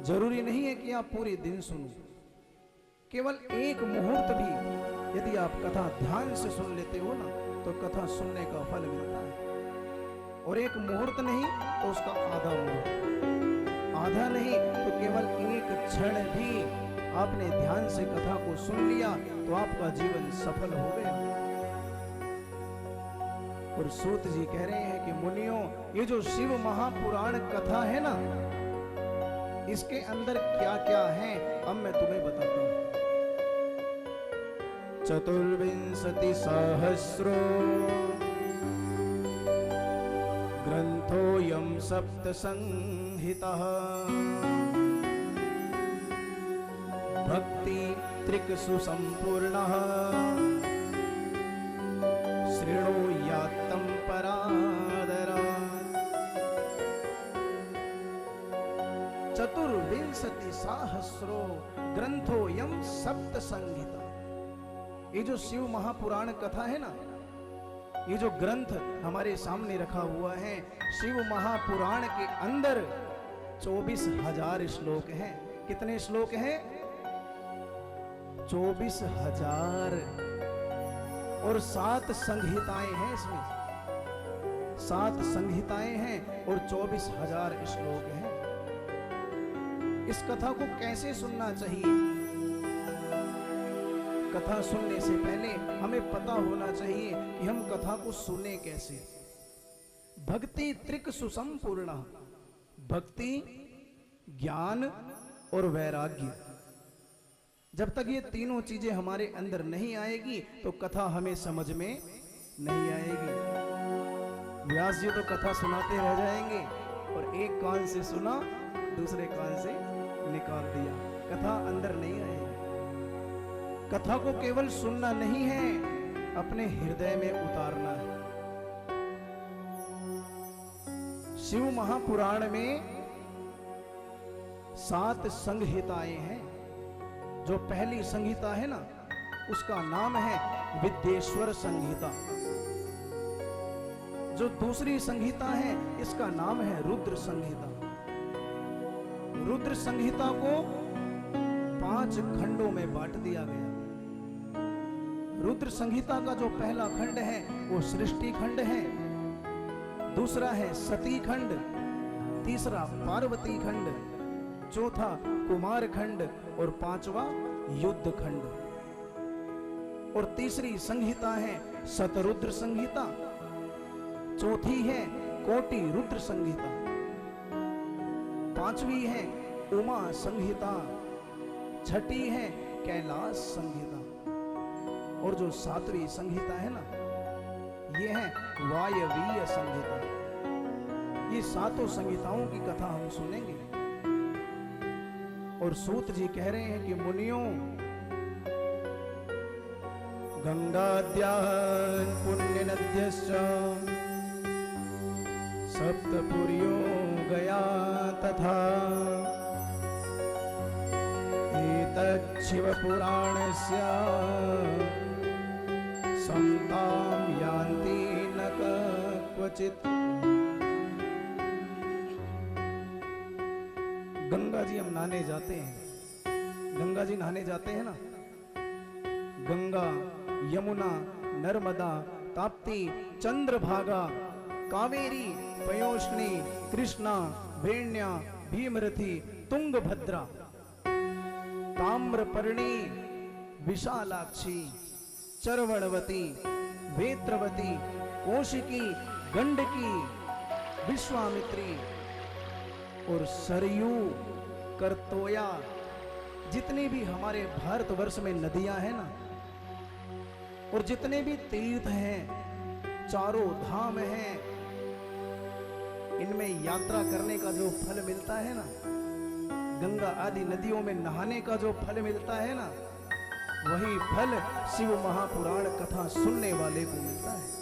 जरूरी नहीं है कि आप पूरे दिन सुनो, केवल एक मुहूर्त भी यदि आप कथा ध्यान से सुन लेते हो ना तो कथा सुनने का फल मिलता है। और एक मुहूर्त नहीं तो उसका आधा मुहूर्त, आधा नहीं तो केवल एक क्षण भी आपने ध्यान से कथा को सुन लिया तो आपका जीवन सफल हो गया। और सूत जी कह रहे हैं कि मुनियों, ये जो शिव महापुराण कथा है ना, इसके अंदर क्या क्या है अब मैं तुम्हें बताता हूं। चतुर्विंशति सहस्रो ग्रंथोऽयं सप्त संहितः भक्ति त्रिकसु संपूर्णः शृणोयात्तं परादरात्। चतुर्विंशति सहस्रो ग्रंथोऽयं सप्त संहिता। ये जो शिव महापुराण कथा है ना, ये जो ग्रंथ हमारे सामने रखा हुआ है, शिव महापुराण के अंदर 24,000 श्लोक हैं। कितने श्लोक हैं? 24,000। और 7 संहिताएं हैं इसमें, 7 संहिताएं हैं और 24,000 श्लोक हैं। इस कथा को कैसे सुनना चाहिए? कथा सुनने से पहले हमें पता होना चाहिए कि हम कथा को सुने कैसे। भक्ति त्रिक सुसंपूर्ण, भक्ति, ज्ञान और वैराग्य। जब तक ये तीनों चीजें हमारे अंदर नहीं आएगी तो कथा हमें समझ में नहीं आएगी। व्यास जी तो कथा सुनाते रह जाएंगे और एक कान से सुना दूसरे कान से निकाल दिया, कथा अंदर नहीं आएगी। कथा को केवल सुनना नहीं है, अपने हृदय में उतारना है। शिव महापुराण में 7 संहिताएं हैं। जो पहली संहिता है ना, उसका नाम है विद्येश्वर संहिता। जो दूसरी संहिता है इसका नाम है रुद्र संहिता। रुद्र संहिता को 5 खंडों में बांट दिया गया। रुद्र संहिता का जो पहला खंड है वो सृष्टि खंड है, दूसरा है सती खंड, तीसरा पार्वती खंड, चौथा कुमार खंड और 5वां युद्ध खंड। और तीसरी संहिता है शतरुद्र संहिता, चौथी है कोटि रुद्र संहिता, 5वीं है उमा संहिता, छठी है कैलाश संहिता और जो 7वीं संहिता है ना, ये है वायवीय संहिता। ये 7 संहिताओं की कथा हम सुनेंगे। और सूत जी कह रहे हैं कि मुनियों, गंगाद्यान् पुण्य नद्यश्च सप्तपुर्यो गया तथा एतत् शिवपुराणस्य संतां यान्ति न क्वचित्। गंगा जी हम नहाने जाते हैं, गंगा जी नहाने जाते हैं ना, गंगा, यमुना, नर्मदा, ताप्ती, चंद्रभागा, कावेरी, पयोष्णी, कृष्णा, वेण्या, भीमरथी, तुंगभद्रा, ताम्रपर्णी, विशालाक्षी, चरवणवती, वेत्रवती, कोशिकी, गंडकी, विश्वामित्री और सरयू, करतोया, जितनी भी हमारे भारतवर्ष में नदियां हैं ना, और जितने भी तीर्थ हैं, चारों धाम हैं, इनमें यात्रा करने का जो फल मिलता है ना, गंगा आदि नदियों में नहाने का जो फल मिलता है ना, वही फल शिव महापुराण कथा सुनने वाले को मिलता है।